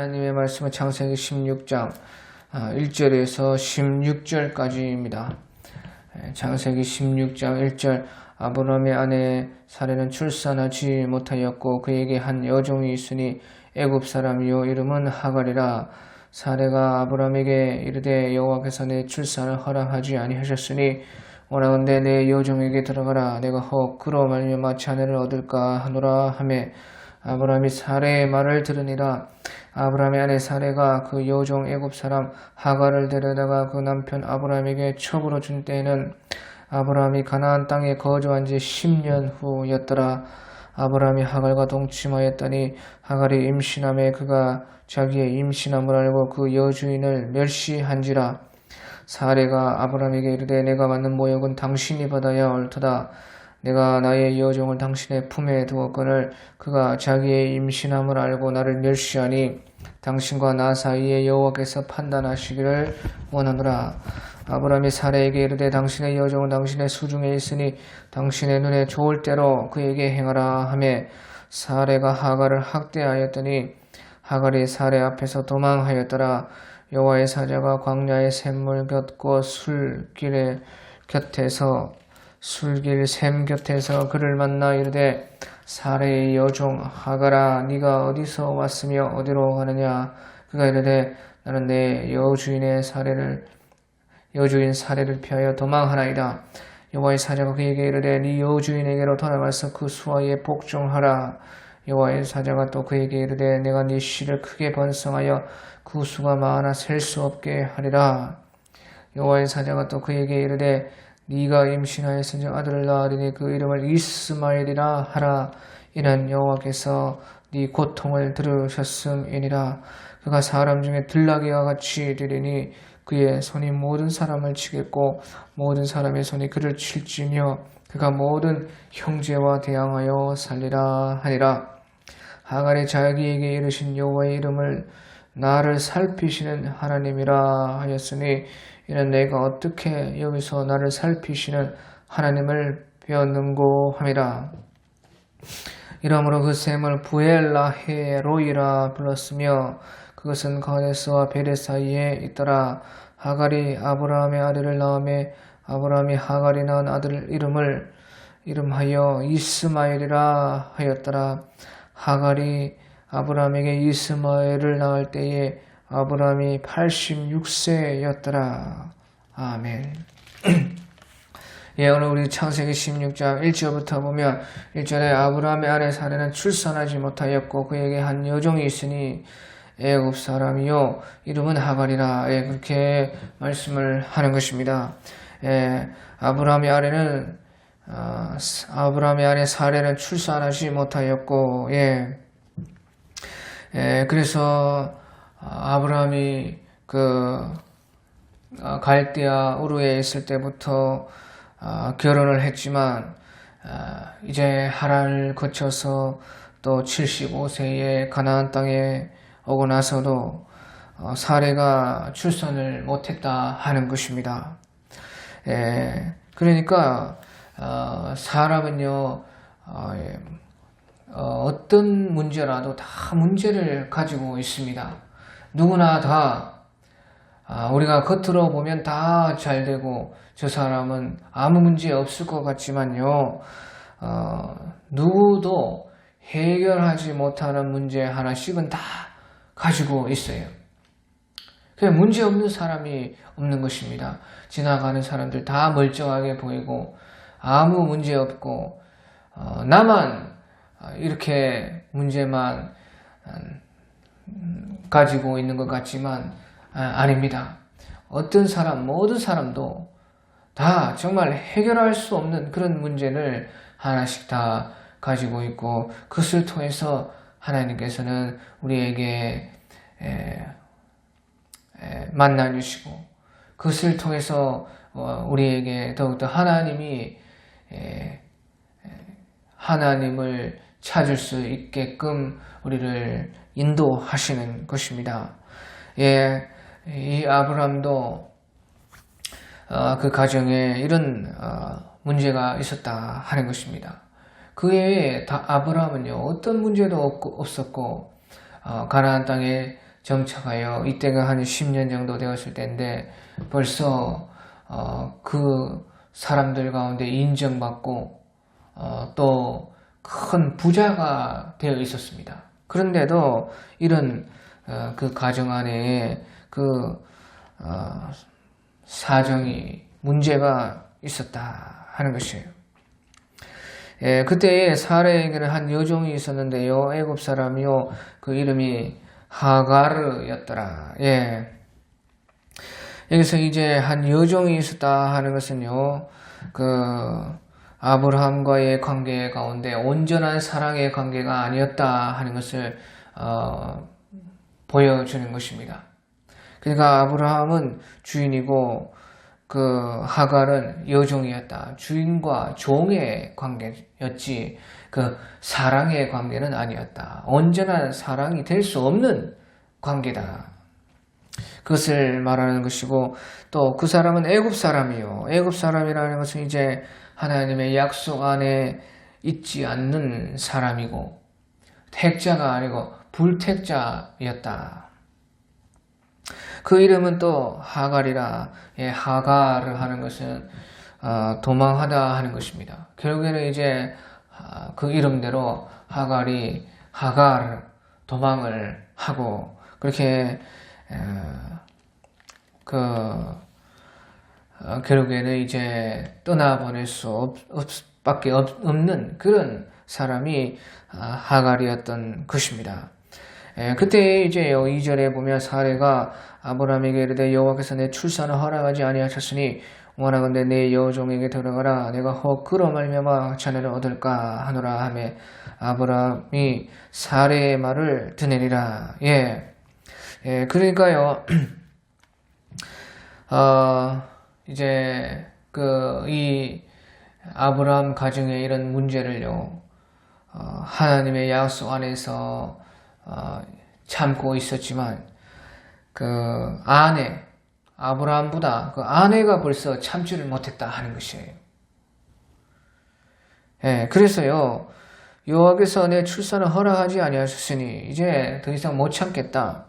하나님의 말씀은 창세기 16장 1절에서 16절까지입니다. 창세기 16장 1절 아브라함의 아내 사레는 출산하지 못하였고 그에게 한 여종이 있으니 애굽 사람이요 이름은 하갈이라. 사레가 아브라함에게 이르되 여호와께서 내 출산을 허락하지 아니하셨으니 원하건대 내 여종에게 들어가라. 내가 혹 그로 말미암아 자녀를 얻을까 하노라 하매 아브라함이 사레의 말을 들으니라. 아브라함의 아내 사레가 그 여종 애굽 사람 하갈을 데려다가 그 남편 아브라함에게 첩으로 준 때에는 아브라함이 가나안 땅에 거주한 지 10년 후였더라. 아브라함이 하갈과 동침하였더니 하갈이 임신함에 그가 자기의 임신함을 알고 그 여주인을 멸시한지라. 사레가 아브라함에게 이르되 내가 받는 모욕은 당신이 받아야 옳도다. 내가 나의 여종을 당신의 품에 두었거늘 그가 자기의 임신함을 알고 나를 멸시하니 당신과 나 사이에 여호와께서 판단하시기를 원하노라. 아브라함이 사레에게 이르되 당신의 여종은 당신의 수중에 있으니 당신의 눈에 좋을 대로 그에게 행하라 하매 사레가 하갈을 학대하였더니 하갈이 사레 앞에서 도망하였더라. 여호와의 사자가 광야의 샘물 곁과 술길 샘 곁에서 그를 만나 이르되 사레의 여종 하갈아 네가 어디서 왔으며 어디로 가느냐. 그가 이르되 나는 내 여주인 사레를 피하여 도망하나이다. 여호와의 사자가 그에게 이르되 네 여주인에게로 돌아가서 그 수하에 복종하라. 여호와의 사자가 또 그에게 이르되 내가 네 씨를 크게 번성하여 그 수가 많아 셀 수 없게 하리라. 여호와의 사자가 또 그에게 이르되 네가 임신하였은즉 아들을 낳으리니 그 이름을 이스마엘이라 하라. 이는 여호와께서 네 고통을 들으셨음이니라. 그가 사람 중에 들나귀와 같이 되리니 그의 손이 모든 사람을 치겠고 모든 사람의 손이 그를 칠지며 그가 모든 형제와 대항하여 살리라 하니라. 하갈이 자기에게 이르신 여호와의 이름을 나를 살피시는 하나님이라 하였으니 이는 내가 어떻게 여기서 나를 살피시는 하나님을 배웠는고 함이라. 이러므로 그 샘을 부엘라헤로이라 불렀으며 그것은 가데스와 베레 사이에 있더라. 하갈이 아브라함의 아들을 낳음에 아브라함이 하갈이 낳은 아들 이름하여 이스마엘이라 하였더라. 하갈이 아브라함에게 이스마엘을 낳을 때에 아브라함이 86세였더라. 아멘. 예, 오늘 우리 창세기 16장 1절부터 보면 1절에 아브라함의 아내 사레는 출산하지 못하였고 그에게 한 여종이 있으니 애굽 사람이요 이름은 하갈이라. 예, 그렇게 말씀을 하는 것입니다. 예, 아브라함의 아내 사레는 출산하지 못하였고 그래서 아브라함이 갈대아 우르에 있을 때부터 결혼을 했지만 이제 하란을 거쳐서 또 75세에 가나안 땅에 오고 나서도 사레가 출산을 못했다 하는 것입니다. 그러니까 사람은요 어떤 문제라도 다 문제를 가지고 있습니다. 누구나 다 우리가 겉으로 보면 다 잘되고 저 사람은 아무 문제 없을 것 같지만요 누구도 해결하지 못하는 문제 하나씩은 다 가지고 있어요. 그냥 문제 없는 사람이 없는 것입니다. 지나가는 사람들 다 멀쩡하게 보이고 아무 문제 없고 나만 이렇게 문제만 가지고 있는 것 같지만 아닙니다. 어떤 사람, 모든 사람도 다 정말 해결할 수 없는 그런 문제를 하나씩 다 가지고 있고 그것을 통해서 하나님께서는 우리에게 만나주시고 그것을 통해서 우리에게 더욱더 하나님을 찾을 수 있게끔 우리를 인도하시는 것입니다. 이 아브라함도 그 가정에 이런 문제가 있었다 하는 것입니다. 그 외에 아브라함은요 어떤 문제도 없었고 가나안 땅에 정착하여 이때가 한 10년 정도 되었을 때인데 벌써 그 사람들 가운데 인정받고 또 큰 부자가 되어 있었습니다. 그런데도 이런 그 가정 안에 그 사정이 문제가 있었다 하는 것이에요. 예, 그때에 사라에게는 한 여종이 있었는데요. 애굽 사람이요. 그 이름이 하가르였더라. 예. 여기서 이제 한 여종이 있었다 하는 것은요. 그 아브라함과의 관계 가운데 온전한 사랑의 관계가 아니었다 하는 것을 보여주는 것입니다. 그러니까 아브라함은 주인이고 그 하갈은 여종이었다. 주인과 종의 관계였지 그 사랑의 관계는 아니었다. 온전한 사랑이 될 수 없는 관계다. 그것을 말하는 것이고 또 그 사람은 애굽 사람이요. 애굽 사람이라는 것은 이제 하나님의 약속 안에 있지 않는 사람이고 택자가 아니고 불택자였다. 그 이름은 또 하갈이라. 예, 하갈을 하는 것은 도망하다 하는 것입니다. 결국에는 이제 그 이름대로 하갈이 하갈 도망을 하고 그렇게 결국에는 이제 떠나보낼 밖에 없는 그런 사람이 하갈이었던 것입니다. 그때 이제 2절에 보면 사레가 아브라함에게 이르되 여호와께서 내 출산을 허락하지 아니하셨으니 원하건대 내 여종에게 들어가라. 내가 혹 그로 말미암아 자녀를 얻을까 하노라 하며 아브라함이 사레의 말을 드내리라. 예, 그러니까요. 이제 이 아브라함 가정의 이런 문제를요. 하나님의 약속 안에서 참고 있었지만 그 아브라함보다 그 아내가 벌써 참지를 못했다 하는 것이에요. 예, 그래서요 여호와께서 내 출산을 허락하지 아니하셨으니 이제 더 이상 못 참겠다.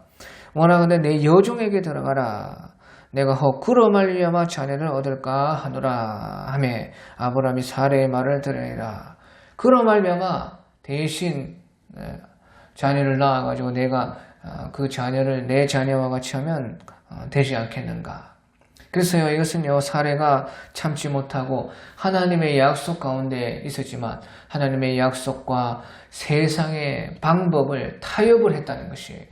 원하건대 내 여종에게 들어가라. 내가 혹 그로 말미암아 자녀를 얻을까 하노라 하며 아브라함이 사레의 말을 들으니라. 그로 말미암아 대신 자녀를 낳아가지고 내가 그 자녀를 내 자녀와 같이 하면 되지 않겠는가. 그래서요 이것은요 사레가 참지 못하고 하나님의 약속 가운데 있었지만 하나님의 약속과 세상의 방법을 타협을 했다는 것이에요.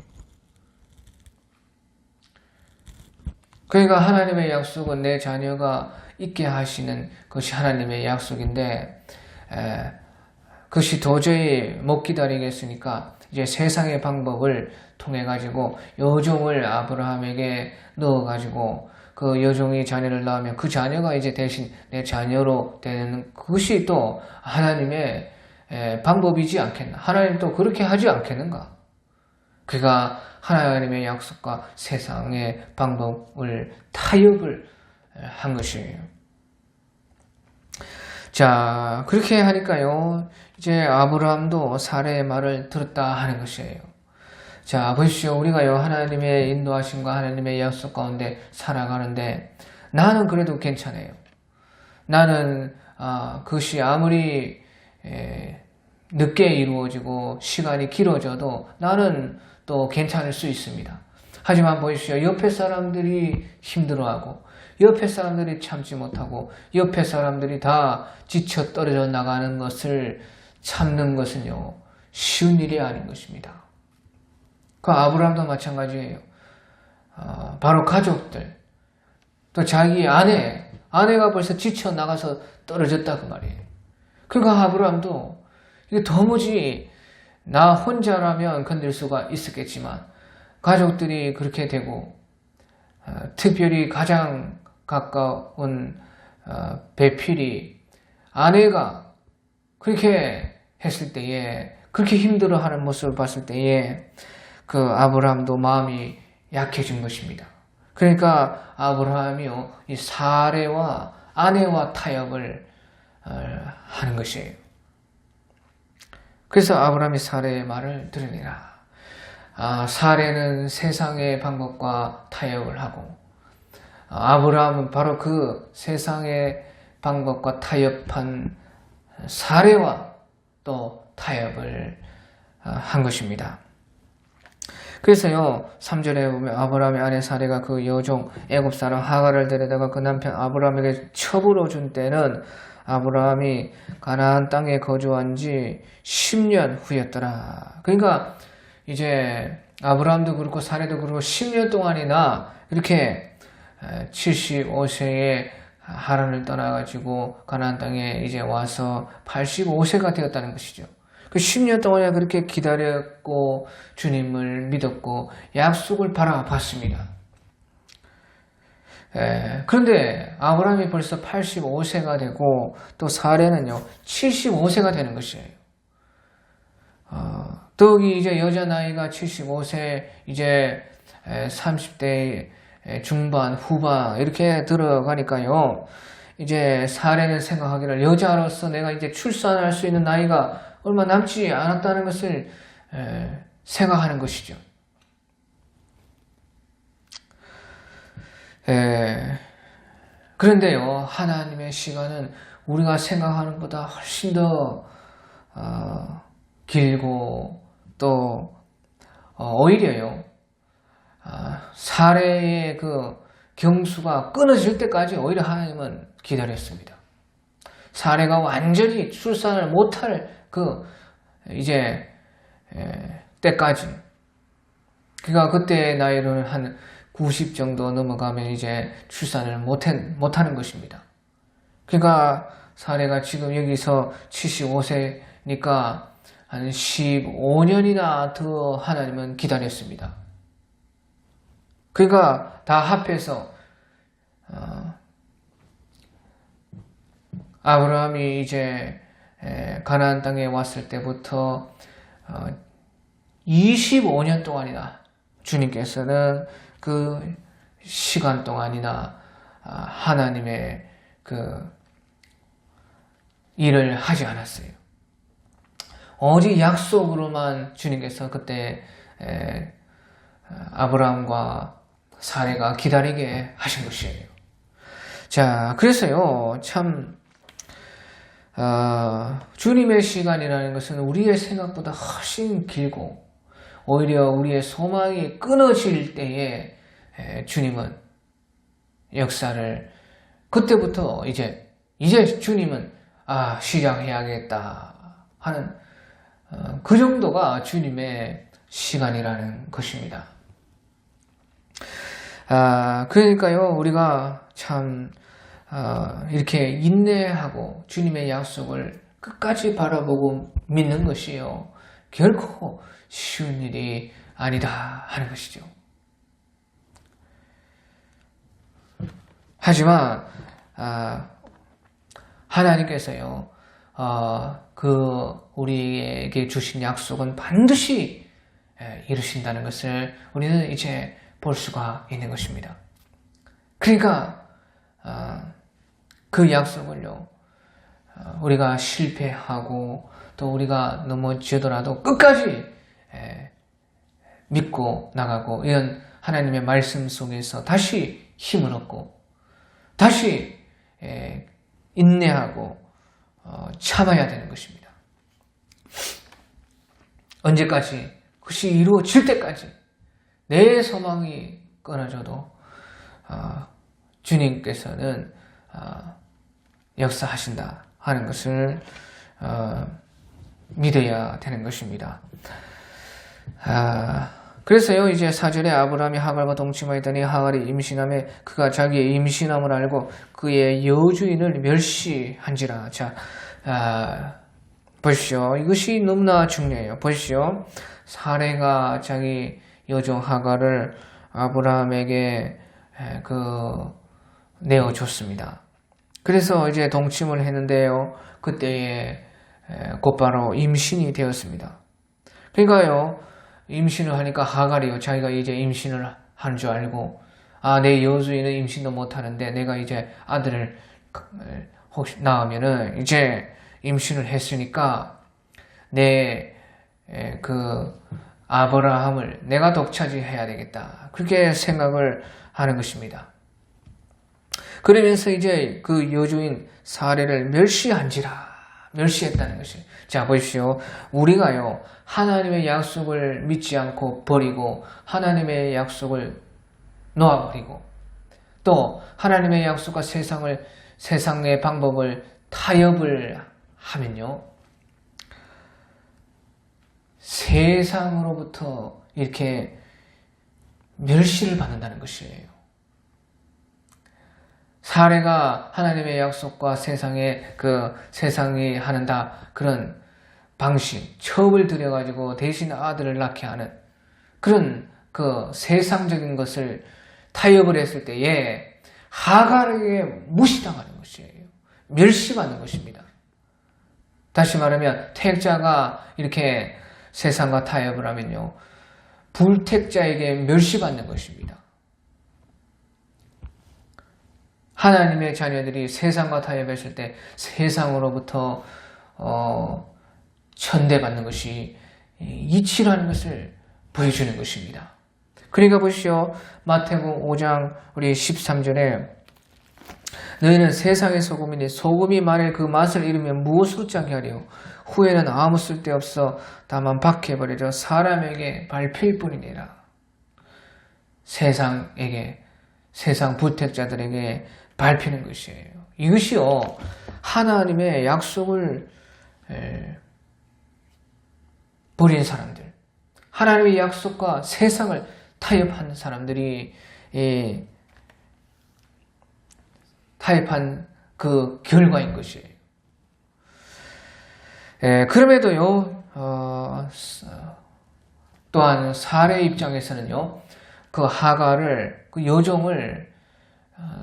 그러니까 하나님의 약속은 내 자녀가 있게 하시는 것이 하나님의 약속인데 그것이 도저히 못 기다리겠으니까 이제 세상의 방법을 통해 가지고 여종을 아브라함에게 넣어 가지고 그 여종이 자녀를 낳으면 그 자녀가 이제 대신 내 자녀로 되는 그것이 또 하나님의 방법이지 않겠나. 하나님 또 그렇게 하지 않겠는가. 그가 하나님의 약속과 세상의 방법을 타협을 한 것이에요. 자, 그렇게 하니까요. 이제 아브라함도 사레의 말을 들었다 하는 것이에요. 자, 보십시오. 우리가요. 하나님의 인도하심과 하나님의 약속 가운데 살아가는데 나는 그래도 괜찮아요. 나는 그것이 아무리 늦게 이루어지고 시간이 길어져도 나는 또 괜찮을 수 있습니다. 하지만 보십시오. 옆에 사람들이 힘들어하고 옆에 사람들이 참지 못하고 옆에 사람들이 다 지쳐 떨어져 나가는 것을 참는 것은요. 쉬운 일이 아닌 것입니다. 그 아브라함도 마찬가지예요. 바로 가족들 또 자기 아내가 벌써 지쳐 나가서 떨어졌다 그 말이에요. 그러니까 아브라함도 이게 도무지 나 혼자라면 건들 수가 있었겠지만 가족들이 그렇게 되고 특별히 가장 가까운 배필이 아내가 그렇게 했을 때에 그렇게 힘들어하는 모습을 봤을 때에 그 아브라함도 마음이 약해진 것입니다. 그러니까 아브라함이요 이 사레와 아내와 타협을 하는 것이에요. 그래서 아브라함이 사레의 말을 들으니라. 사레는 세상의 방법과 타협을 하고 아브라함은 바로 그 세상의 방법과 타협한 사레와 또 타협을 한 것입니다. 그래서요 3절에 보면 아브라함의 아내 사레가 그 여종 애굽 사람 하갈을 데려다가 그 남편 아브라함에게 첩으로 준 때는 아브라함이 가나안 땅에 거주한 지 10년 후였더라. 그러니까 이제 아브라함도 그렇고 사레도 그렇고 10년 동안이나 이렇게 75세에 하란을 떠나가지고 가나안 땅에 이제 와서 85세가 되었다는 것이죠. 그 10년 동안에 그렇게 기다렸고 주님을 믿었고 약속을 바라봤습니다. 그런데 아브라함이 벌써 85세가 되고 또 사레는요 75세가 되는 것이에요. 더욱이 이제 여자 나이가 75세 이제 30대 중반 후반 이렇게 들어가니까요 이제 사레는 생각하기를 여자로서 내가 이제 출산할 수 있는 나이가 얼마 남지 않았다는 것을 생각하는 것이죠. 그런데요 하나님의 시간은 우리가 생각하는 것보다 훨씬 더 길고 또 오히려요 사례의 그 경수가 끊어질 때까지 오히려 하나님은 기다렸습니다. 사례가 완전히 출산을 못할 그 이제 때까지 그러니까 그때 나이로는 한 90 정도 넘어가면 이제 출산을 못하는 것입니다. 그러니까 사례가 지금 여기서 75세니까 한 15년이나 더 하나님은 기다렸습니다. 그러니까 다 합해서 아브라함이 이제 가나안 땅에 왔을 때부터 25년 동안이나 주님께서는 그 시간 동안이나 하나님의 그 일을 하지 않았어요. 오직 약속으로만 주님께서 그때 아브라함과 사레가 기다리게 하신 것이에요. 자, 그래서요, 참, 주님의 시간이라는 것은 우리의 생각보다 훨씬 길고, 오히려 우리의 소망이 끊어질 때에 주님은 역사를, 그때부터 이제 주님은, 시작해야겠다 하는, 그 정도가 주님의 시간이라는 것입니다. 그러니까요, 우리가 참, 이렇게 인내하고 주님의 약속을 끝까지 바라보고 믿는 것이요. 결코 쉬운 일이 아니다 하는 것이죠. 하지만, 하나님께서요, 우리에게 주신 약속은 반드시 이루신다는 것을 우리는 이제 볼 수가 있는 것입니다. 그러니까 그 약속을요 우리가 실패하고 또 우리가 넘어지더라도 끝까지 믿고 나가고 이런 하나님의 말씀 속에서 다시 힘을 얻고 다시 인내하고 참아야 되는 것입니다. 언제까지? 그것이 이루어질 때까지 내 소망이 끊어져도 주님께서는 역사하신다 하는 것을 믿어야 되는 것입니다. 그래서요 이제 4절에 아브라함이 하갈과 동침하였더니 하갈이 임신함에 그가 자기의 임신함을 알고 그의 여주인을 멸시한지라. 자, 보십시오. 이것이 너무나 중요해요. 보십시오. 사레가 자기 여종 하갈을 아브라함에게 내어줬습니다. 그래서 이제 동침을 했는데요. 그때에 곧바로 임신이 되었습니다. 그러니까요. 임신을 하니까 하갈이요. 자기가 이제 임신을 한 줄 알고 내 여주인은 임신도 못하는데 내가 이제 아들을 혹시 낳으면은 이제 임신을 했으니까 내 아브라함을 내가 독차지해야 되겠다. 그렇게 생각을 하는 것입니다. 그러면서 이제 그 여주인 사례를 멸시했다는 것이에요. 자, 보십시오. 우리가요, 하나님의 약속을 믿지 않고 버리고 하나님의 약속을 놓아버리고 또 하나님의 약속과 세상의 방법을 타협을 하면요, 세상으로부터 이렇게 멸시를 받는다는 것이에요. 사례가 하나님의 약속과 세상이 하는 그런 방식, 첩을 들여가지고 대신 아들을 낳게 하는 그런 그 세상적인 것을 타협을 했을 때에 하갈에게 무시당하는 것이에요. 멸시받는 것입니다. 다시 말하면 택자가 이렇게 세상과 타협을 하면요, 불택자에게 멸시받는 것입니다. 하나님의 자녀들이 세상과 타협했을 때 세상으로부터 천대받는 것이 이치라는 것을 보여주는 것입니다. 그러니까 보시오. 마태복음 5장 우리 13절에 너희는 세상의 소금이니 소금이 만일 그 맛을 잃으면 무엇으로 짜게 하리요? 후에는 아무 쓸데없어 다만 박해버리려 사람에게 밟힐 뿐이니라. 세상 부택자들에게 밟히는 것이에요. 이것이요, 하나님의 약속을 버린 사람들, 하나님의 약속과 세상을 타협한 사람들이 타협한 그 결과인 것이에요. 그럼에도요, 또한 사례 입장에서는요, 그 하갈을, 그 여종을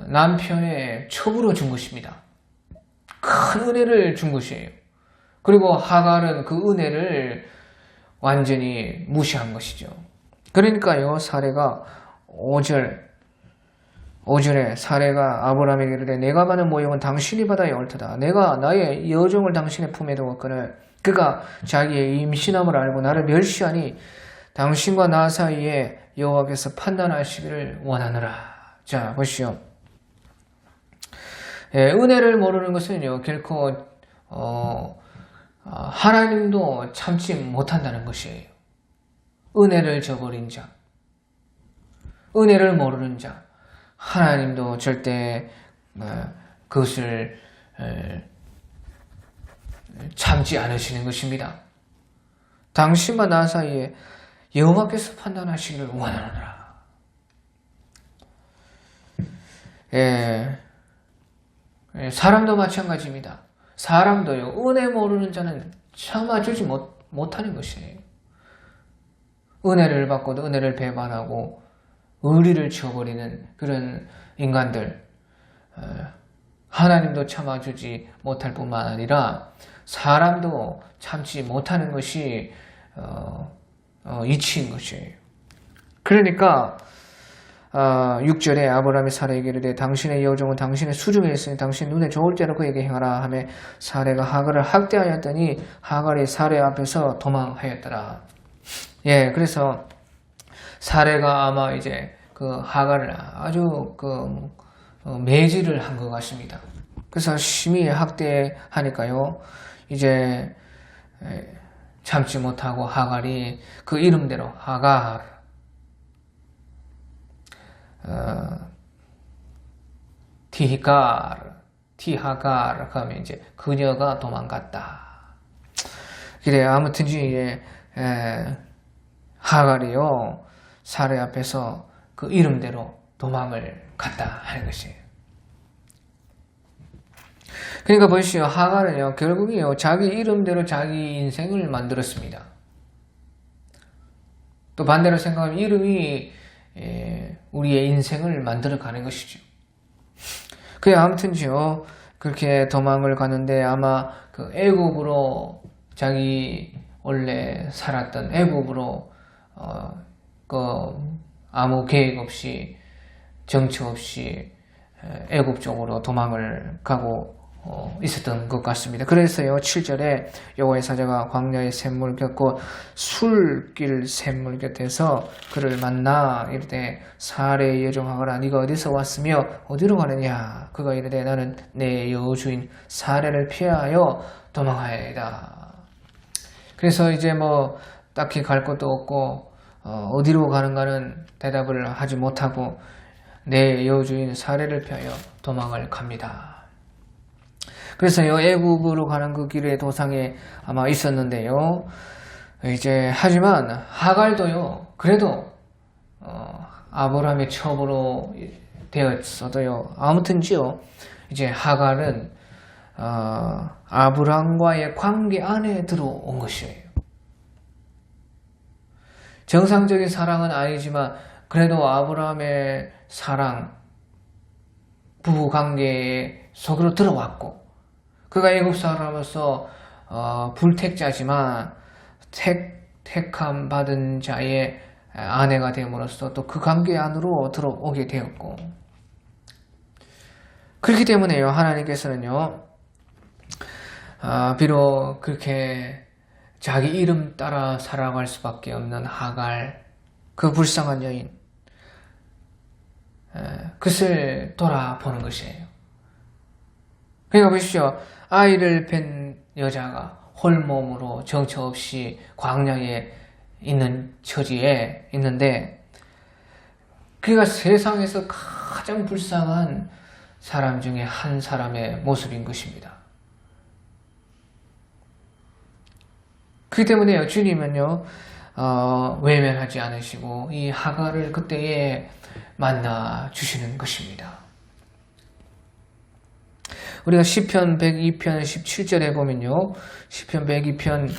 남편의 첩으로 준 것입니다. 큰 은혜를 준 것이에요. 그리고 하갈은 그 은혜를 완전히 무시한 것이죠. 그러니까요, 사례가 5절에 사례가 아브라함에게 이르되 내가 받은 모욕은 당신이 받아야 옳도다. 내가 나의 여종을 당신의 품에 두었거늘 그가 자기의 임신함을 알고 나를 멸시하니 당신과 나 사이에 여호와께서 판단하시기를 원하노라. 자, 보시오. 은혜를 모르는 것은요, 결코 하나님도 참지 못한다는 것이에요. 은혜를 저버린 자, 은혜를 모르는 자, 하나님도 절대 그것을 참지 않으시는 것입니다. 당신과 나 사이에 여호와께서 판단하시기를 원하노라. 사람도 마찬가지입니다. 사람도요, 은혜 모르는 자는 참아주지 못하는 것이에요. 은혜를 받고도 은혜를 배반하고 의리를 저버리는 그런 인간들, 하나님도 참아주지 못할 뿐만 아니라 사람도 참지 못하는 것이 이치인 것이에요. 그러니까 6절에 아브라함이 사례에게 이르되 당신의 여종은 당신의 수중에 있으니 당신 눈에 좋을 대로 그에게 행하라 하며 사례가 하갈을 학대하였더니 하갈이 사례 앞에서 도망하였더라. 그래서 사례가 아마 이제 그 하갈을 아주 매질을 한 것 같습니다. 그래서 심히 학대하니까요, 이제 참지 못하고 하갈이 그 이름대로 하갈, 티하갈 하면 이제 그녀가 도망갔다. 그래, 아무튼지 하갈이요, 사례 앞에서 그 이름대로 도망을 갔다 하는 것이에요. 그러니까 보시오, 하갈은요, 결국이요, 자기 이름대로 자기 인생을 만들었습니다. 또 반대로 생각하면 이름이 우리의 인생을 만들어가는 것이죠. 그래, 아무튼지요, 그렇게 도망을 가는데 아마 그 애굽으로 자기 원래 살았던 애굽으로 아무 계획 없이 정처 없이 애굽 쪽으로 도망을 가고 있었던 것 같습니다. 그래서요 7절에 여호와의 사자가 광야의 샘물 곁고 술길 샘물 곁에서 그를 만나 이르되 사레의 여종하거라 네가 어디서 왔으며 어디로 가느냐. 그가 이르되 나는 내 여주인 사레를 피하여 도망하여이다. 그래서 이제 뭐 딱히 갈 곳도 없고 어디로 가는가는 대답을 하지 못하고 내 여주인 사레를 피하여 도망을 갑니다. 그래서요 애굽으로 가는 그 길에 도상에 아마 있었는데요. 이제 하지만 하갈도요 그래도 아브라함의 첩으로 되었어도요 아무튼지요 이제 하갈은 아브라함과의 관계 안에 들어온 것이에요. 정상적인 사랑은 아니지만 그래도 아브라함의 사랑 부부관계 속으로 들어왔고 그가 애굽 사람으로서 불택자지만 택함 받은 자의 아내가 됨으로써 또 그 관계 안으로 들어오게 되었고 그렇기 때문에요 하나님께서는요 비록 그렇게 자기 이름 따라 살아갈 수밖에 없는 하갈 그 불쌍한 여인 그것을 돌아보는 것이에요. 그러니까 보십시오. 아이를 뵌 여자가 홀몸으로 정처 없이 광야에 있는 처지에 있는데 그가 세상에서 가장 불쌍한 사람 중에 한 사람의 모습인 것입니다. 그렇기 때문에 주님은요 외면하지 않으시고 이 하갈을 그때에 만나 주시는 것입니다. 우리가 시편 102편 17절에 보면요 시편 102편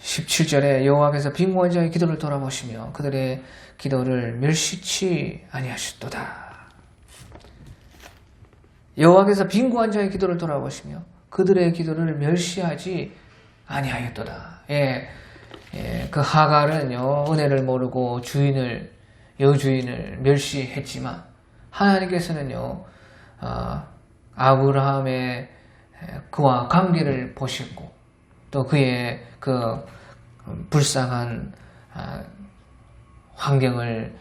17절에 여호와께서 빈궁한 자의 기도를 돌아보시며 그들의 기도를 멸시치 아니하셨도다. 여호와께서 빈궁한 자의 기도를 돌아보시며 그들의 기도를 멸시하지 아니하였도다. 그 하갈은요 은혜를 모르고 여주인을 멸시했지만 하나님께서는요 아브라함의 그와 관계를 보시고 또 그의 그 불쌍한 환경을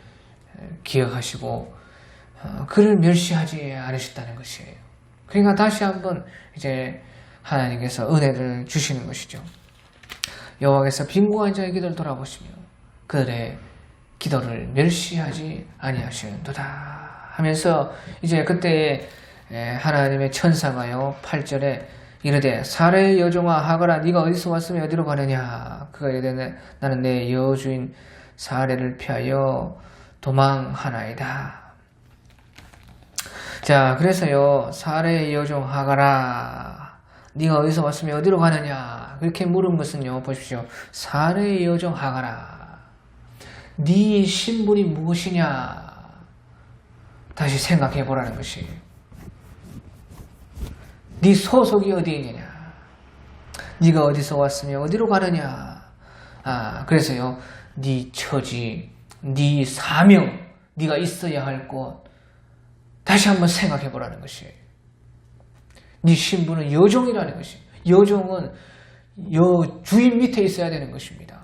기억하시고 그를 멸시하지 않으셨다는 것이에요. 그러니까 다시 한번 이제 하나님께서 은혜를 주시는 것이죠. 여호와께서 빈궁한 자의 기도를 돌아보시며 그들의 기도를 멸시하지 아니하시는도다 하면서 이제 그때 하나님의 천사가요 8절에 이르되 사레의 여종아 하갈아 네가 어디서 왔으며 어디로 가느냐. 그가 이르되 나는 내 여주인 사레를 피하여 도망하나이다. 자 그래서요 사레의 여종 하갈아 네가 어디서 왔으며 어디로 가느냐 그렇게 물은 것은요 보십시오. 사레의 여종 하갈아 네 신분이 무엇이냐 다시 생각해 보라는 것이에요. 네 소속이 어디에 있느냐 네가 어디서 왔으며 어디로 가느냐. 그래서요 네 처지 네 사명 네가 있어야 할 곳 다시 한번 생각해 보라는 것이에요. 네 신분은 여종이라는 것이에요. 여종은 주인 밑에 있어야 되는 것입니다.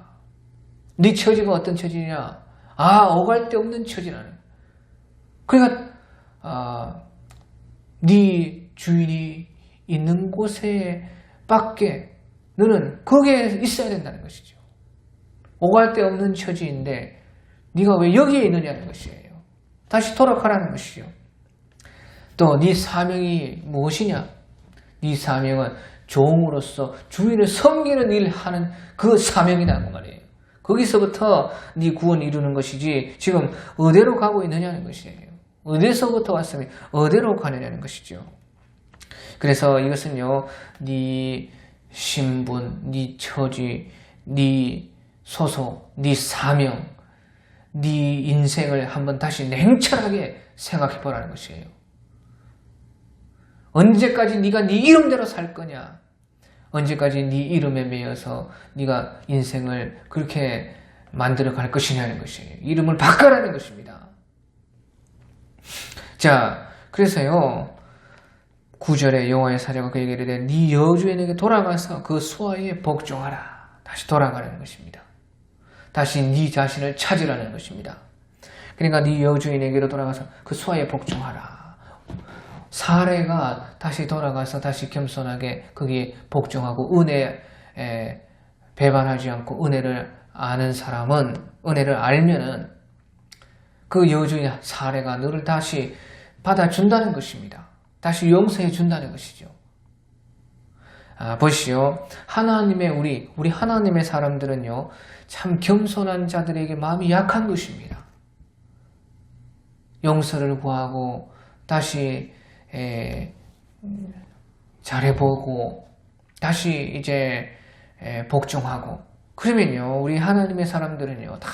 네 처지가 어떤 처지냐 오갈 데 없는 처지라는. 그러니까 네 주인이 있는 곳에 밖에 너는 거기에 있어야 된다는 것이죠. 오갈 데 없는 처지인데 네가 왜 여기에 있느냐는 것이에요. 다시 돌아가라는 것이죠. 또 네 사명이 무엇이냐? 네 사명은 종으로서 주인을 섬기는 일을 하는 그 사명이라고 말이에요. 거기서부터 네 구원을 이루는 것이지 지금 어디로 가고 있느냐는 것이에요. 어디서부터 왔으면 어디로 가느냐는 것이죠. 그래서 이것은요 네 신분, 네 처지, 네 소속, 네 사명, 네 인생을 한번 다시 냉철하게 생각해 보라는 것이에요. 언제까지 네가 네 이름대로 살 거냐? 언제까지 네 이름에 매여서 네가 인생을 그렇게 만들어 갈 것이냐는 것이에요. 이름을 바꿔라는 것입니다. 자, 그래서요 9절에 여호와의 사자가 그에게 이르되 네 여주인에게 돌아가서 그 수하에 복종하라. 다시 돌아가는 것입니다. 다시 네 자신을 찾으라는 것입니다. 그러니까 네 여주인에게로 돌아가서 그 수하에 복종하라. 사례가 다시 돌아가서 다시 겸손하게 거기에 복종하고 은혜에 배반하지 않고 은혜를 아는 사람은, 은혜를 알면은 그 여주인 사례가 너를 다시 받아준다는 것입니다. 다시 용서해 준다는 것이죠. 보시오. 하나님의 우리 하나님의 사람들은요, 참 겸손한 자들에게 마음이 약한 것입니다. 용서를 구하고 다시 잘해보고 다시 이제 복종하고, 그러면요 우리 하나님의 사람들은요 다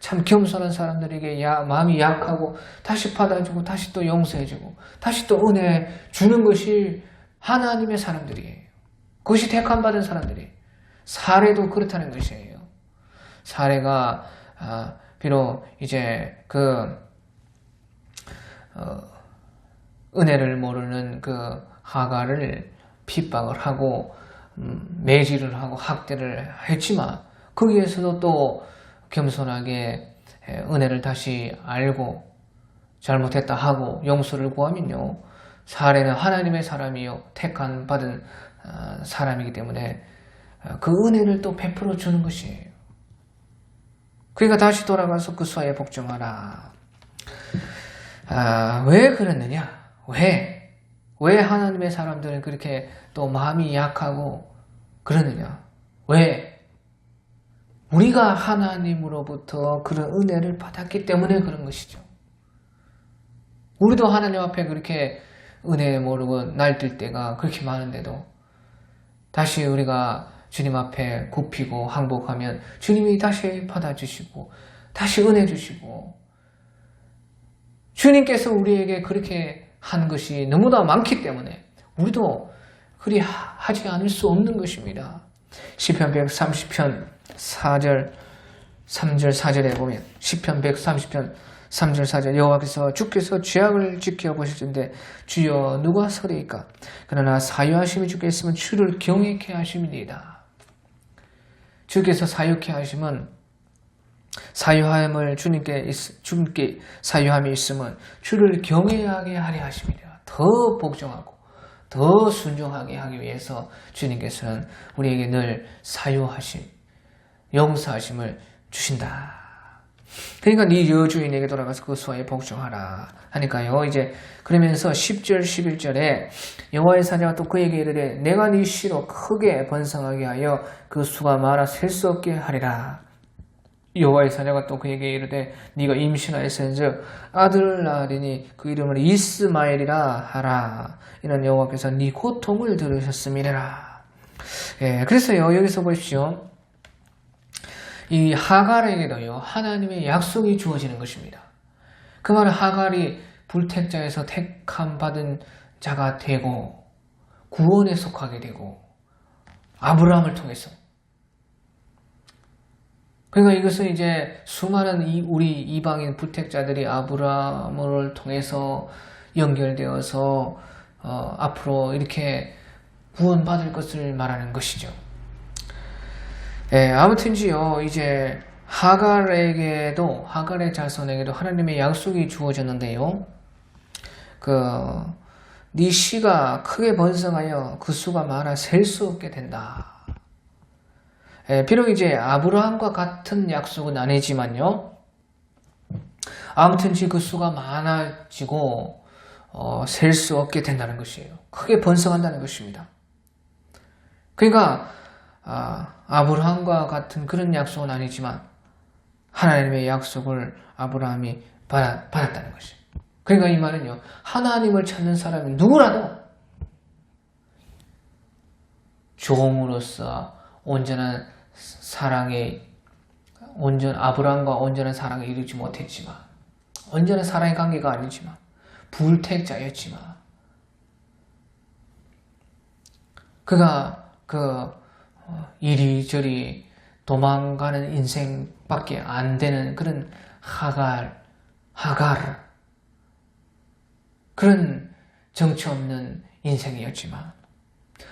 참 겸손한 사람들에게 마음이 약하고 다시 받아주고 다시 또 용서해주고 다시 또 은혜 주는 것이 하나님의 사람들이에요. 그것이 택함받은 사람들이에요. 사례도 그렇다는 것이에요. 사례가 비록 이제 은혜를 모르는 그 하갈을 핍박을 하고 매질을 하고 학대를 했지만 거기에서도 또 겸손하게 은혜를 다시 알고 잘못했다 하고 용서를 구하면요, 사례는 하나님의 사람이요 택한 받은 사람이기 때문에 그 은혜를 또 베풀어 주는 것이에요. 그러니까 다시 돌아가서 그 수하에 복종하라. 왜 그랬느냐? 왜 하나님의 사람들은 그렇게 또 마음이 약하고 그러느냐? 왜? 우리가 하나님으로부터 그런 은혜를 받았기 때문에 그런 것이죠. 우리도 하나님 앞에 그렇게 은혜 모르고 날뛸 때가 그렇게 많은데도 다시 우리가 주님 앞에 굽히고 항복하면 주님이 다시 받아주시고 다시 은혜 주시고, 주님께서 우리에게 그렇게 한 것이 너무나 많기 때문에 우리도 그리 하지 않을 수 없는 것입니다. 시편 130편 4절 3절 4절에 보면 시편 130편 3절 4절 여호와께서 주께서 죄악을 지켜보실진대 주여 누가 서리이까? 그러나 사유하심이 주께 있으면 주를 경외케 하심이니이다. 주께서 사유케 하심은 사유함을 주님께 사유함이 있으면 주를 경외하게 하려 하심이라. 더 복종하고 더 순종하게 하기 위해서 주님께서는 우리에게 늘 사유하심, 용서하심을 주신다. 그러니까 네 여주인에게 돌아가서 그 수하에 복종하라 하니까요. 이제 그러면서 10절 11절에 여호와의 사자가 또 그에게 이르되 내가 네 씨로 크게 번성하게 하여 그 수가 많아 셀 수 없게 하리라. 여호와의 사자가 또 그에게 이르되 네가 임신하였은즉 아들을 낳으리니 그 이름을 이스마엘이라 하라. 이는 여호와께서 네 고통을 들으셨음이니라. 그래서요 여기서 보십시오. 이 하갈에게도요 하나님의 약속이 주어지는 것입니다. 그 말은 하갈이 불택자에서 택함 받은 자가 되고 구원에 속하게 되고 아브라함을 통해서, 그러니까 이것은 이제 수많은 우리 이방인 불택자들이 아브라함을 통해서 연결되어서 앞으로 이렇게 구원받을 것을 말하는 것이죠. 아무튼지요, 이제 하갈에게도, 하갈의 자손에게도 하나님의 약속이 주어졌는데요. 네 씨가 크게 번성하여 그 수가 많아 셀 수 없게 된다. 비록 이제 아브라함과 같은 약속은 아니지만요. 아무튼지 그 수가 많아지고 셀 수 없게 된다는 것이에요. 크게 번성한다는 것입니다. 그러니까 아브라함과 같은 그런 약속은 아니지만 하나님의 약속을 아브라함이 받았다는 것이에요. 그러니까 이 말은요, 하나님을 찾는 사람이 누구라도 종으로서 온전한 아브라함과 온전한 사랑에 이르지 못했지만, 온전한 사랑의 관계가 아니지만, 불택자였지만, 그가 이리저리 도망가는 인생밖에 안 되는 그런 하갈, 그런 정처 없는 인생이었지만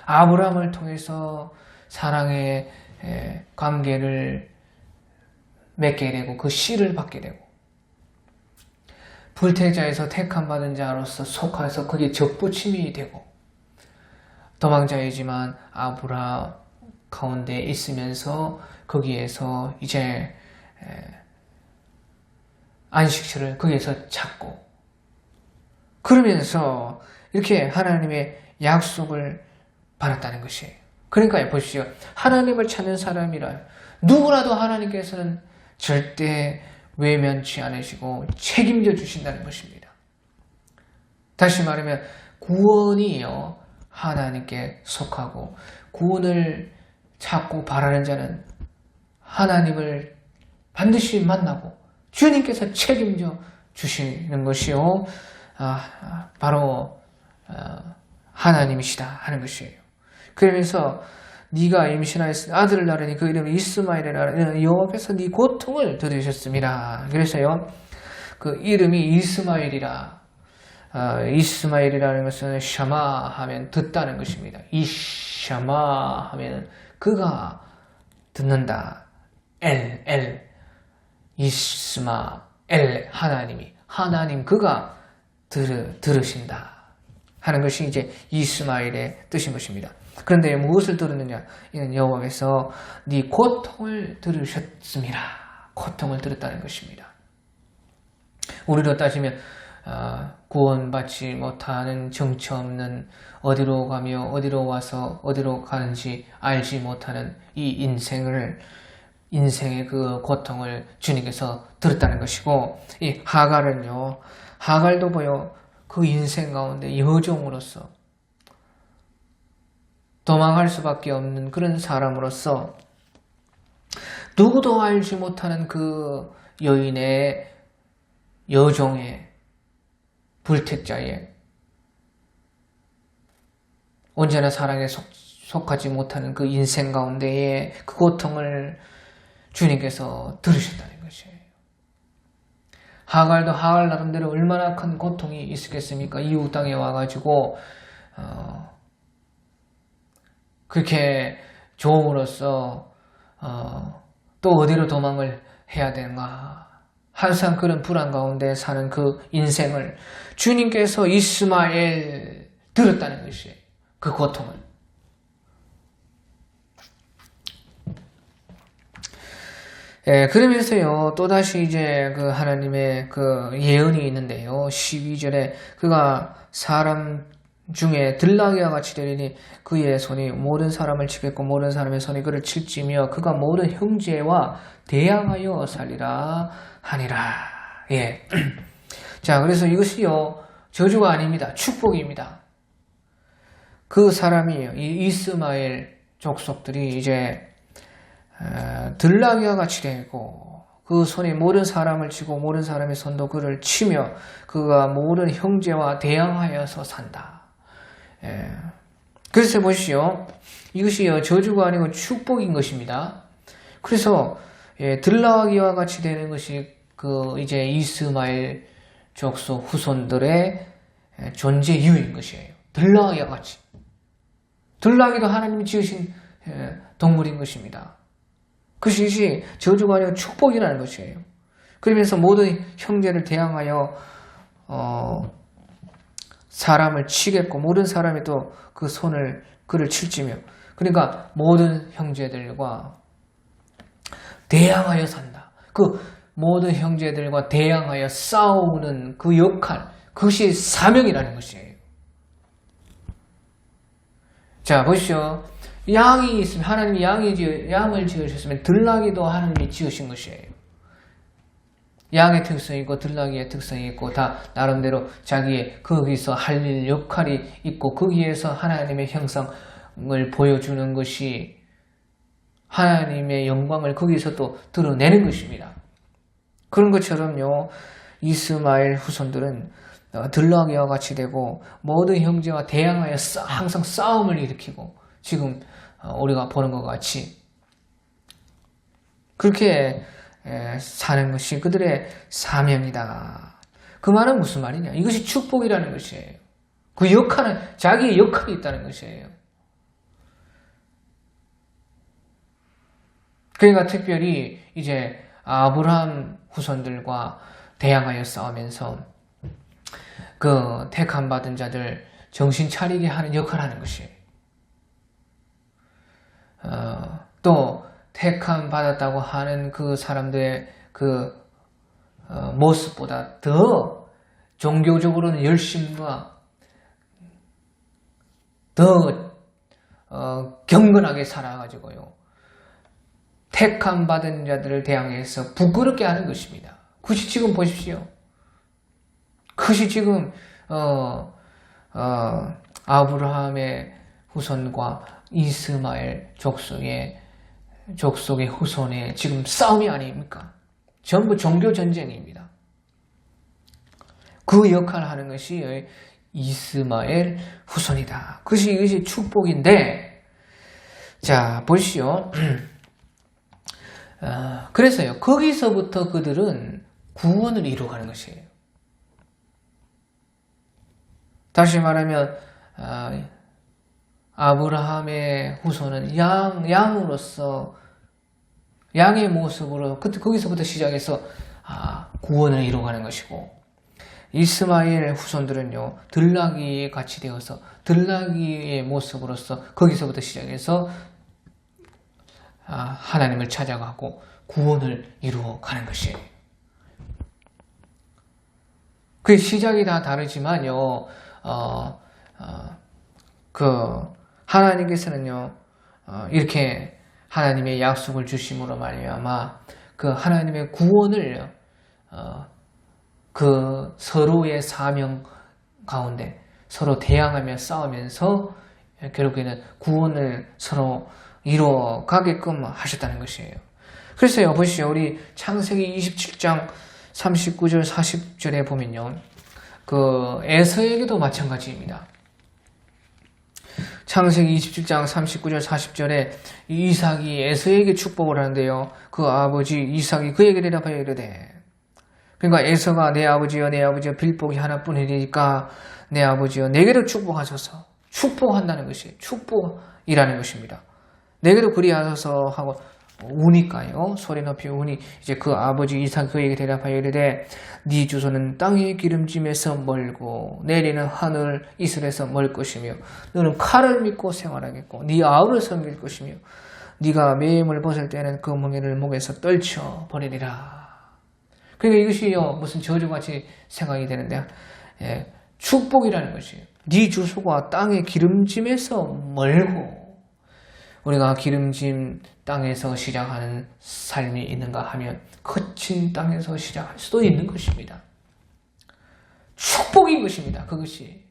아브라함을 통해서 사랑의 관계를 맺게 되고 그 씨를 받게 되고 불태자에서 택함받은 자로서 속하여서 그게 접붙임이 되고 도망자이지만 아브라함 가운데 있으면서 거기에서 이제 안식처를 거기에서 찾고 그러면서 이렇게 하나님의 약속을 받았다는 것이에요. 그러니까 보십시오. 하나님을 찾는 사람이라 누구라도 하나님께서는 절대 외면치 않으시고 책임져 주신다는 것입니다. 다시 말하면 구원이요 하나님께 속하고 구원을 찾고 바라는 자는 하나님을 반드시 만나고 주님께서 책임져 주시는 것이요 바로 하나님이시다 하는 것이에요. 그러면서 네가 임신하였으니 아들을 낳으니 그 이름이 이스마엘이라 여호와께서 네 고통을 들으셨습니다. 그래서요 그 이름이 이스마엘이라 이스마엘이라는 것은 샤마 하면 듣다는 것입니다. 이 샤마 하면 그가 듣는다. 엘 이스마엘 하나님 그가 들으신다 하는 것이 이제 이스마엘의 뜻인 것입니다. 그런데 무엇을 들었느냐? 이는 여호와께서 네 고통을 들으셨습니다. 고통을 들었다는 것입니다. 우리로 따지면 구원받지 못하는 정처 없는 어디로 가며 어디로 와서 어디로 가는지 알지 못하는 이 인생의 그 고통을 주님께서 들었다는 것이고 이 하갈은요 하갈도 보여 그 인생 가운데 여종으로서 도망할 수밖에 없는 그런 사람으로서 누구도 알지 못하는 그 여인의 여종의 불택자의 언제나 사랑에 속하지 못하는 그 인생 가운데에 그 고통을 주님께서 들으셨다는 것이에요. 하갈도 하갈 나름대로 얼마나 큰 고통이 있었겠습니까? 이웃 땅에 와가지고 그렇게 좋음으로써 또 어디로 도망을 해야 되는가? 항상 그런 불안 가운데 사는 그 인생을 주님께서 이스마엘 들었다는 것이에요. 그 고통을. 그러면서요, 또다시 이제 그 하나님의 그 예언이 있는데요. 12절에 그가 사람 중에 들나귀와 같이 되리니 그의 손이 모든 사람을 치겠고 모든 사람의 손이 그를 칠지며 그가 모든 형제와 대항하여 살리라 하니라. 예. 자, 그래서 이것이요, 저주가 아닙니다. 축복입니다. 그 사람이, 이 이스마엘 족속들이 이제 들나귀와 같이 되고 그 손이 모든 사람을 치고 모든 사람의 손도 그를 치며 그가 모든 형제와 대항하여서 산다. 그래서 보시오. 이것이 저주가 아니고 축복인 것입니다. 그래서 들나귀와 같이 되는 것이 그 이제 이스마엘 족속 후손들의 존재 이유인 것이에요. 들나귀와 같이. 들나귀도 하나님이 지으신 동물인 것입니다. 그것이 저주가 아니고 축복이라는 것이에요. 그러면서 모든 형제를 대항하여 사람을 치겠고 모든 사람이 또 그 손을 그를 칠지며 그러니까 모든 형제들과 대항하여 산다. 그 모든 형제들과 대항하여 싸우는 그 역할 그것이 사명이라는 것이에요. 자 보시오. 양이 있으면 하나님이 양을 지으셨으면 들나귀도 하나님이 지으신 것이에요. 양의 특성이 있고 들나귀의 특성이 있고 다 나름대로 자기의 거기서 할 일 역할이 있고 거기에서 하나님의 형상을 보여주는 것이 하나님의 영광을 거기서 또 드러내는 것입니다. 그런 것처럼요. 이스마엘 후손들은 들나귀와 같이 되고 모든 형제와 대항하여 항상 싸움을 일으키고 지금 우리가 보는 것 같이 그렇게 사는 것이 그들의 사명이다. 그 말은 무슨 말이냐? 이것이 축복이라는 것이에요. 그 역할은 자기의 역할이 있다는 것이에요. 그러니까 특별히 이제 아브라함 후손들과 대항하여 싸우면서 그 택함 받은 자들 정신 차리게 하는 역할을 하는 것이에요. 또 택함 받았다고 하는 그 사람들의 그 모습보다 더 종교적으로는 열심과 더 경건하게 살아가지고요. 택함 받은 자들을 대항해서 부끄럽게 하는 것입니다. 그것이 지금 보십시오. 그것이 지금 아브라함의 후손과 이스마엘 족속의 후손의 지금 싸움이 아닙니까? 전부 종교 전쟁입니다. 그 역할을 하는 것이 이스마엘 후손이다. 그것이 축복인데, 자 보시오. 그래서요, 거기서부터 그들은 구원을 이루어가는 것이에요. 다시 말하면 아브라함의 후손은 양으로서 양의 모습으로 거기서부터 시작해서 구원을 이루어가는 것이고, 이스마엘 후손들은요 들나귀에 같이 되어서 들나귀의 모습으로서 거기서부터 시작해서 하나님을 찾아가고 구원을 이루어가는 것이에요. 그 시작이 다 다르지만요, 하나님께서는요, 이렇게 하나님의 약속을 주심으로 말미암아 그 하나님의 구원을 그 서로의 사명 가운데 서로 대항하며 싸우면서 결국에는 구원을 서로 이루어가게끔 하셨다는 것이에요. 그래서요, 보시죠. 우리 창세기 27장 39절 40절에 보면요, 그 에서에게도 마찬가지입니다. 창세기 27장 39절 40절에 이삭이 에서에게 축복을 하는데요, 그 아버지 이삭이 그에게 대답하여 이르되, 그러니까 에서가 내 아버지여 빌복이 하나뿐이니까 내 아버지여 내게도 축복하소서. 축복한다는 것이 축복이라는 것입니다. 내게도 그리하소서 하고 우니까요, 소리 높이 우니, 이제 그 아버지 이삭 그에게 대답하여 이르되 네 주소는 땅의 기름짐에서 멀고 내리는 하늘 이슬에서 멀 것이며 너는 칼을 믿고 생활하겠고 네 아우를 섬길 것이며 네가 매임을 벗을 때는 그 멍에를 목에서 떨쳐 버리리라. 그러니까 이것이요 무슨 저주같이 생각이 되는데, 축복이라는 것이에요. 네 주소가 땅의 기름짐에서 멀고, 우리가 기름짐 땅에서 시작하는 삶이 있는가 하면 거친 땅에서 시작할 수도 있는 것입니다. 축복인 것입니다. 그것이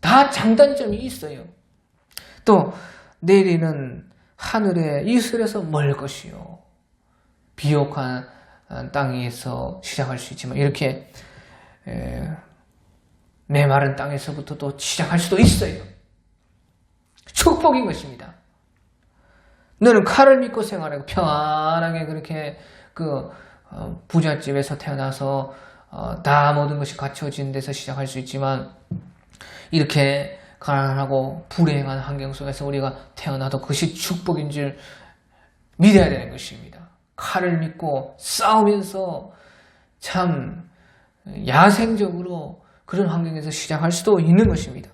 다 장단점이 있어요. 또 내리는 하늘의 이슬에서 멀 것이요, 비옥한 땅에서 시작할 수 있지만 이렇게 메마른 땅에서부터 또 시작할 수도 있어요. 축복인 것입니다. 너는 칼을 믿고 생활하고 편안하게 그렇게 부잣집에서 태어나서 다 모든 것이 갖춰진 데서 시작할 수 있지만, 이렇게 가난하고 불행한 환경 속에서 우리가 태어나도 그것이 축복인 줄 믿어야 되는 것입니다. 칼을 믿고 싸우면서 참 야생적으로 그런 환경에서 시작할 수도 있는 것입니다.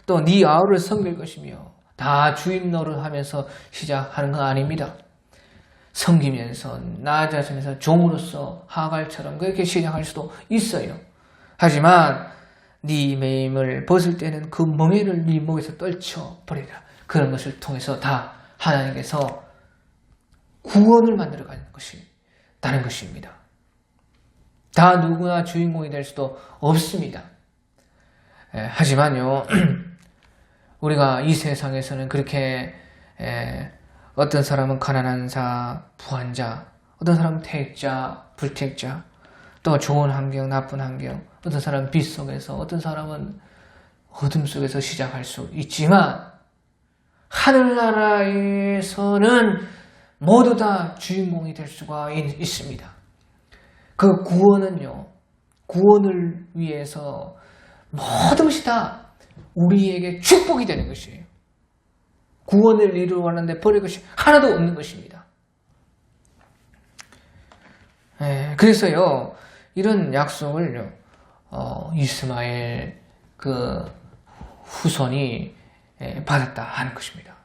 또 네 아우를 섬길 것이며, 다 주인 노릇하면서 시작하는 건 아닙니다. 섬기면서 낮아지면서 종으로서 하갈처럼 그렇게 시작할 수도 있어요. 하지만 네 매임을 벗을 때는 그 멍에를 네 목에서 떨쳐버리라. 그런 것을 통해서 다 하나님께서 구원을 만들어가는 것이 다른 것입니다. 다 누구나 주인공이 될 수도 없습니다. 하지만요, 우리가 이 세상에서는 그렇게 어떤 사람은 가난한 자, 부한 자, 어떤 사람은 택자, 불택자, 또 좋은 환경, 나쁜 환경, 어떤 사람은 빛 속에서, 어떤 사람은 어둠 속에서 시작할 수 있지만, 하늘나라에서는 모두 다 주인공이 될 수가 있습니다. 그 구원은요, 구원을 위해서 모든 것이 다 우리에게 축복이 되는 것이에요. 구원을 이루었는데 버릴 것이 하나도 없는 것입니다. 그래서요, 이런 약속을 이스마엘 그 후손이 받았다 하는 것입니다.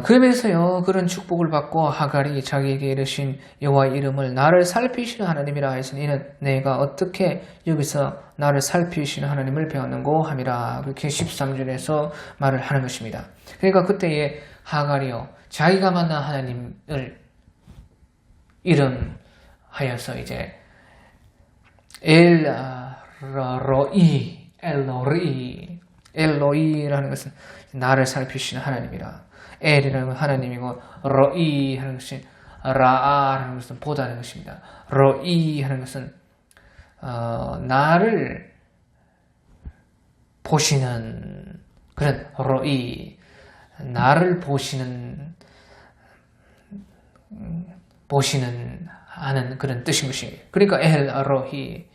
그러면서요, 그런 축복을 받고 하갈이 자기에게 이르신 여호와의 이름을 나를 살피시는 하나님이라 하였으니 이는 내가 어떻게 여기서 나를 살피시는 하나님을 배웠는고 함이라. 그렇게 13절에서 말을 하는 것입니다. 그러니까 그때에 하갈이요, 자기가 만난 하나님을 이름하여서 이제 엘로이라는 것은 나를 살피시는 하나님이라. 엘이라는 건 하나님이고 로이 하는 것이 라아라는 것은 보다는 것입니다. 로이 하는 것은 나를 보시는 그런 로이, 나를 보시는 하는 그런 뜻인 것이에요. 그러니까 엘로히,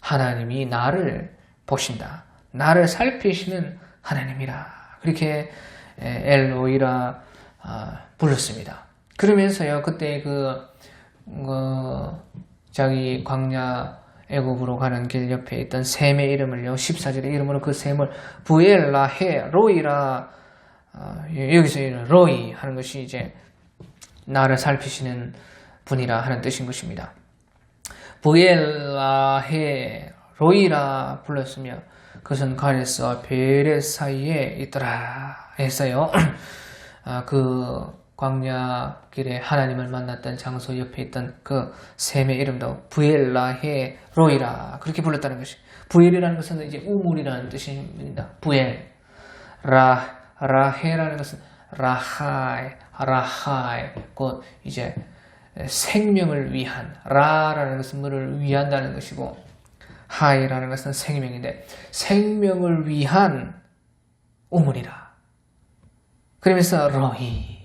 하나님이 나를 보신다, 나를 살피시는 하나님이라, 그렇게 엘로이라 불렀습니다. 그러면서요, 그때 자기 광야 애굽으로 가는 길 옆에 있던 샘의 이름을요, 14절의 이름으로 그 샘을 부엘라헤 로이라, 여기서 로이 하는 것이 이제 나를 살피시는 분이라 하는 뜻인 것입니다. 부엘라헤 로이라 불렀으며 그것은 가데스와 베레 사이에 있더라 했어요. 그 광야 길에 하나님을 만났던 장소 옆에 있던 그 샘의 이름도 부엘라헤 로이라 그렇게 불렀다는 것이. 부엘이라는 것은 이제 우물이라는 뜻입니다. 부엘. 라헤라는 것은 라하이, 그 이제 생명을 위한, 라라는 것은 뭐를 위한다는 것이고, 하이라는 것은 생명인데, 생명을 위한 우물이라. 그러면서 로히,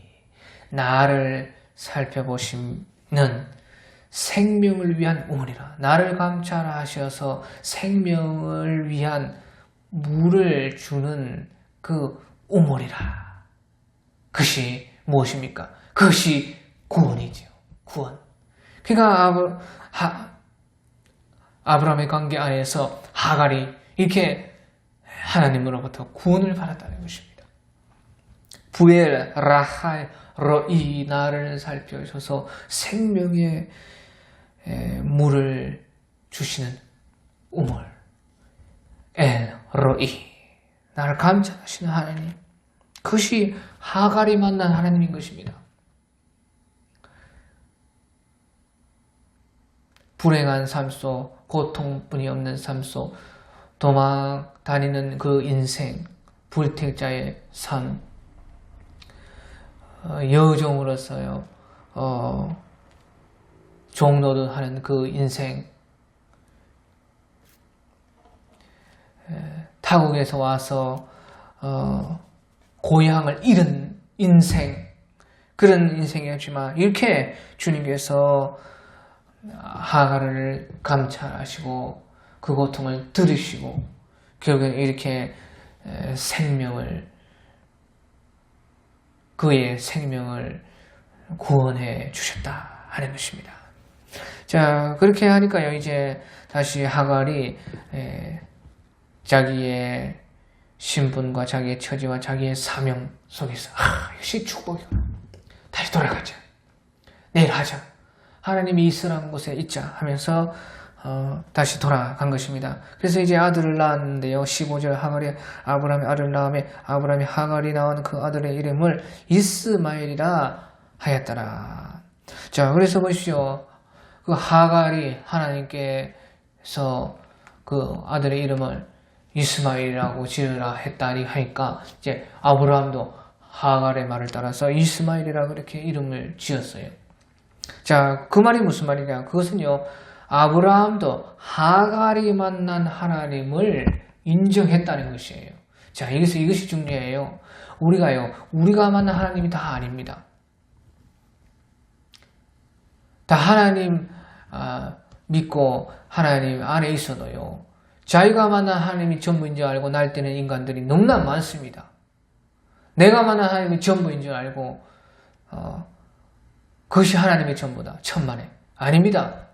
나를 살펴보시는 생명을 위한 우물이라. 나를 감찰하셔서 생명을 위한 물을 주는 그 우물이라. 그것이 무엇입니까? 그것이 구원이죠. 구원. 그러니까 아브라함의 관계 안에서 하갈이 이렇게 하나님으로부터 구원을 받았다는 것입니다. 부엘 라하이 로이, 나를 살펴주셔서 생명의 물을 주시는 우물. 엘 로이, 나를 감찰하시는 하나님. 그것이 하갈이 만난 하나님인 것입니다. 불행한 삶 속, 고통뿐이 없는 삶 속, 도망 다니는 그 인생, 불택자의 삶, 여종으로서요, 종노릇하는 그 인생, 타국에서 와서 고향을 잃은 인생, 그런 인생이었지만 이렇게 주님께서 하갈을 감찰하시고 그 고통을 들으시고 결국엔 이렇게 그의 생명을 구원해 주셨다 하는 것입니다. 자, 그렇게 하니까요, 이제 다시 하갈이 자기의 신분과 자기의 처지와 자기의 사명 속에서 역시 축복이구나. 다시 돌아가자. 내일 하자. 하나님이 있으라는 곳에 있자 하면서 다시 돌아간 것입니다. 그래서 이제 아들을 낳았는데요. 15절 하갈이 아브라함의 아들을 낳음에 아브라함이 하갈이 낳은 그 아들의 이름을 이스마엘이라 하였더라. 자, 그래서 보십시오. 그 하갈이 하나님께서 그 아들의 이름을 이스마엘이라고 지으라 했다니 하니까 이제 아브라함도 하갈의 말을 따라서 이스마엘이라 그렇게 이름을 지었어요. 자, 그 말이 무슨 말이냐? 그것은요, 아브라함도 하갈이 만난 하나님을 인정했다는 것이에요. 자, 이것이 중요해요. 우리가 만난 하나님이 다 아닙니다. 다 하나님 믿고 하나님 안에 있어도요, 자기가 만난 하나님이 전부인 줄 알고 날뛰는 인간들이 너무나 많습니다. 내가 만난 하나님이 전부인 줄 알고 그것이 하나님의 전부다. 천만에. 아닙니다.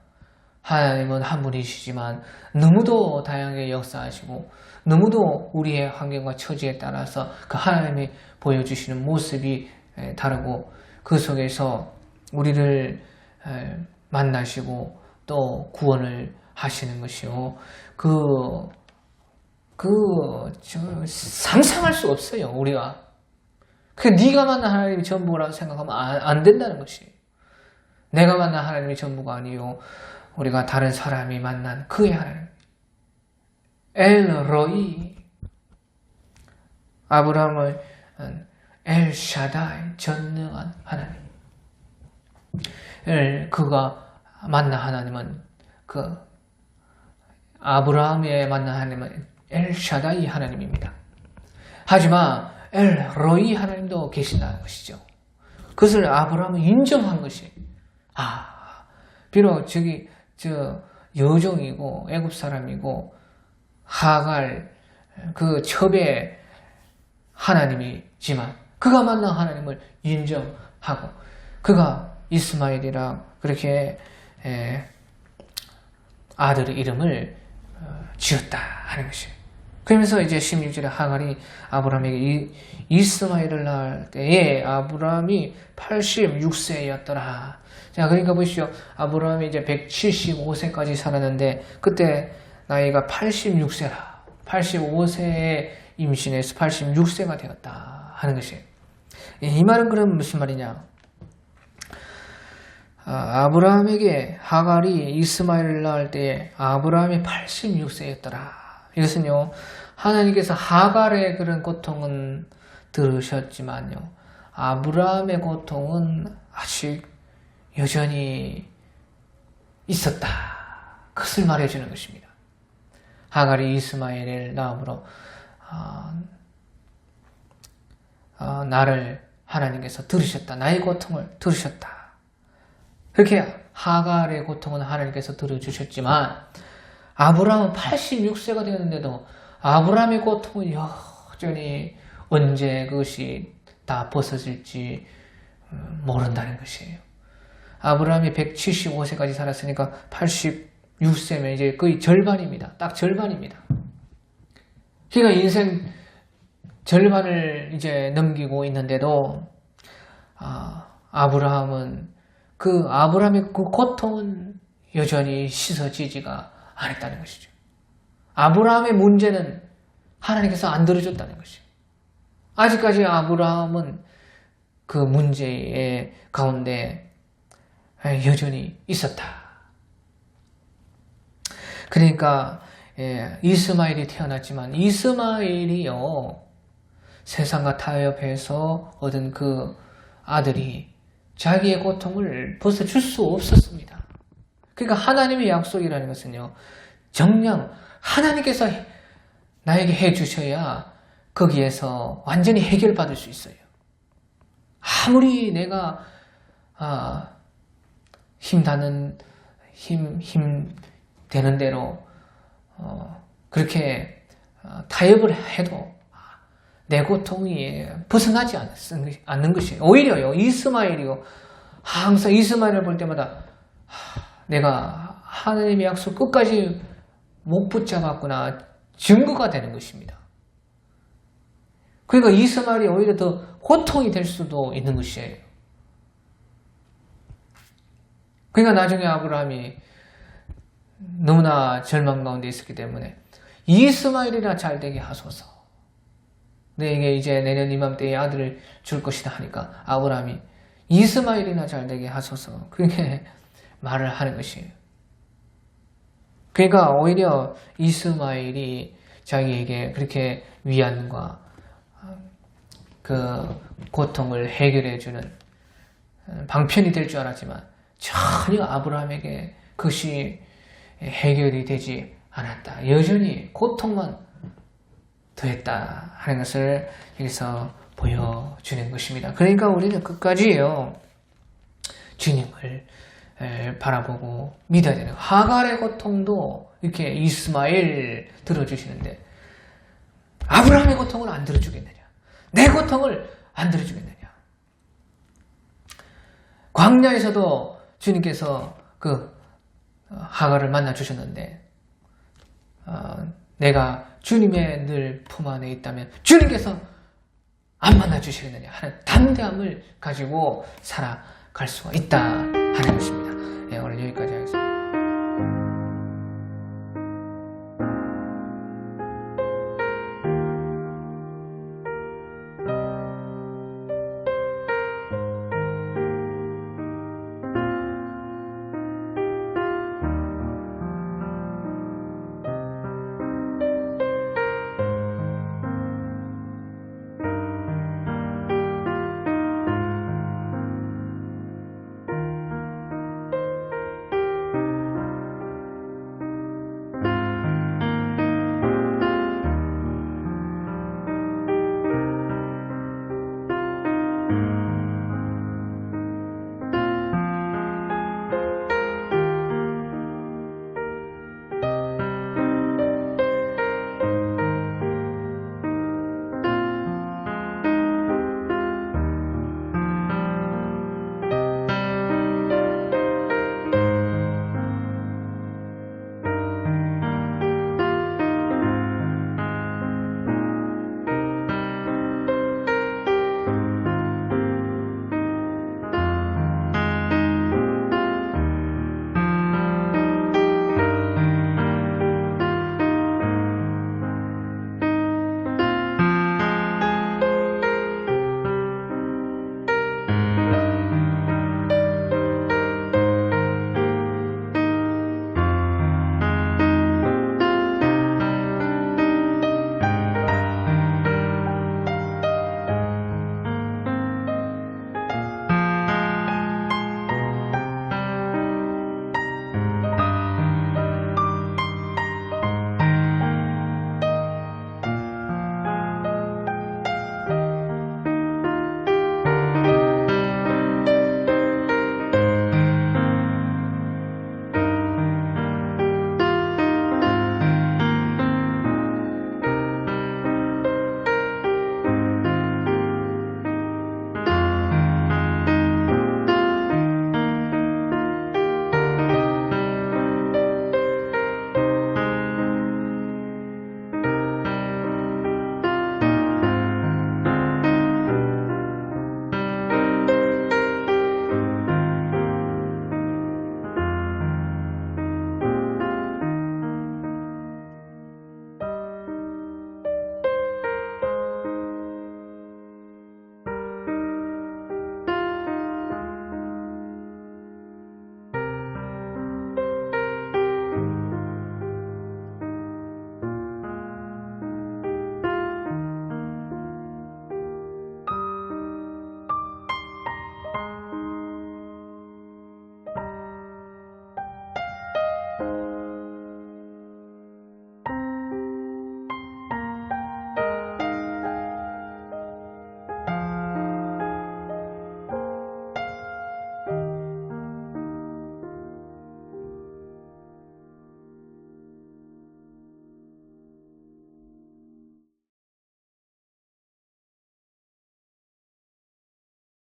하나님은 한 분이시지만 너무도 다양하게 역사하시고 너무도 우리의 환경과 처지에 따라서 그 하나님이 보여주시는 모습이 다르고 그 속에서 우리를 만나시고 또 구원을 하시는 것이요. 상상할 수 없어요, 우리가. 네가 만난 하나님이 전부라고 생각하면 안 된다는 것이. 내가 만난 하나님이 전부가 아니요. 우리가 다른 사람이 만난 그의 하나님. 엘로이. 아브라함을 엘샤다이, 전능한 하나님. 그가 만난 하나님은 아브라함의 만난 하나님은 엘샤다이 하나님입니다. 하지만 엘로이 하나님도 계신다는 것이죠. 그것을 아브라함은 인정한 것이. 비록 여종이고 애굽 사람이고 하갈 그 첩의 하나님이지만 그가 만난 하나님을 인정하고 그가 이스마엘이라 그렇게 아들의 이름을 지었다 하는 것이에요. 그러면서 이제 16절에 하갈이 아브라함에게 이스마엘을 낳을 때에 아브라함이 86세였더라. 자, 그러니까 보십시오. 아브라함이 이제 175세까지 살았는데 그때 나이가 86세라. 85세에 임신해서 86세가 되었다 하는 것이에요. 이 말은 그럼 무슨 말이냐? 아브라함에게 하갈이 이스마엘을 낳을 때에 아브라함이 86세였더라. 이것은요, 하나님께서 하갈의 그런 고통은 들으셨지만요, 아브라함의 고통은 아직 여전히 있었다. 그것을 말해주는 것입니다. 하갈이 이스마엘을 낳음으로 나를 하나님께서 들으셨다. 나의 고통을 들으셨다. 그렇게 하갈의 고통은 하나님께서 들어주셨지만 아브라함은 86세가 되었는데도 아브라함의 고통은 여전히 언제 그것이 다 벗어질지 모른다는 것이에요. 아브라함이 175세까지 살았으니까 86세면 이제 거의 절반입니다. 딱 절반입니다. 그러니까 인생 절반을 이제 넘기고 있는데도 아브라함의 그 고통은 여전히 씻어지지가 않았다는 것이죠. 아브라함의 문제는 하나님께서 안 들어줬다는 것이죠. 아직까지 아브라함은 그 문제의 가운데 여전히 있었다. 그러니까 이스마엘이 태어났지만 이스마엘이요, 세상과 타협해서 얻은 그 아들이 자기의 고통을 벗어줄 수 없었습니다. 그러니까 하나님의 약속이라는 것은요, 정녕 하나님께서 나에게 해주셔야 거기에서 완전히 해결받을 수 있어요. 아무리 내가 힘 되는 대로 그렇게 타협을 해도 내 고통이 벗어나지 않는 것이에요. 오히려요, 이스마엘이요, 항상 이스마엘을 볼 때마다 내가 하나님의 약속 끝까지 못 붙잡았구나 증거가 되는 것입니다. 그러니까 이스마엘이 오히려 더 고통이 될 수도 있는 것이에요. 그러니까 나중에 아브라함이 너무나 절망 가운데 있었기 때문에 이스마엘이나 잘되게 하소서, 내게 이제 내년 이맘때에 아들을 줄 것이다 하니까 아브라함이 이스마엘이나 잘되게 하소서, 그렇게 말을 하는 것이에요. 그러니까 오히려 이스마엘이 자기에게 그렇게 위안과 그 고통을 해결해주는 방편이 될 줄 알았지만 전혀 아브라함에게 그것이 해결이 되지 않았다. 여전히 고통만 더했다 하는 것을 여기서 보여주는 것입니다. 그러니까 우리는 끝까지요, 주님을 바라보고 믿어야 되는 거예요. 하갈의 고통도 이렇게 이스마엘 들어주시는데 아브라함의 고통을 안 들어주겠느냐? 내 고통을 안 들어주겠느냐? 광야에서도 주님께서 그 하갈을 만나 주셨는데 내가 주님의 늘 품 안에 있다면 주님께서 안 만나 주시겠느냐 하는 담대함을 가지고 살아갈 수가 있다 하는 것입니다. 오늘 여기까지 하겠습니다.